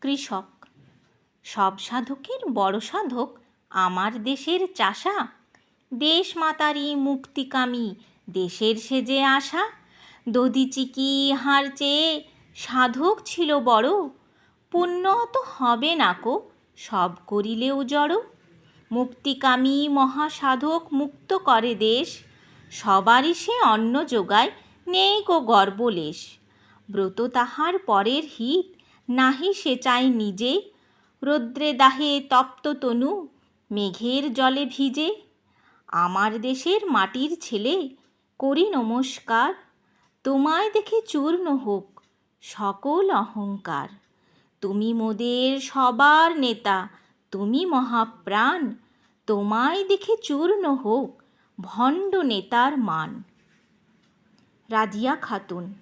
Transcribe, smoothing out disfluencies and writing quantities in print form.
কৃষক। সব সাধকের বড় সাধক আমার দেশের চাষা। দেশ মাতারি মুক্তিকামী দেশের সেজে আসা। দধিচিকি ইহার চেয়ে সাধক ছিল বড়। পুণ্য অত হবে নাকো সব করিলেও জড়। মুক্তিকামী মহাসাধক মুক্ত করে দেশ। সবারই সে অন্ন যোগায় নেই গো গর্বলেশ। ব্রত তাহার পরের হিত নাহি সে চায় নিজে। রৌদ্রে দাহে তপ্ত তনু মেঘের জলে ভিজে। আমার দেশের মাটির ছেলে করি নমস্কার। তোমায় দেখে চূর্ণ হোক সকল অহংকার। তুমি মোদের সবার নেতা তুমি মহাপ্রাণ। তোমায় দেখে চূর্ণ হোক ভণ্ড নেতার মান। রাজিয়া খাতুন।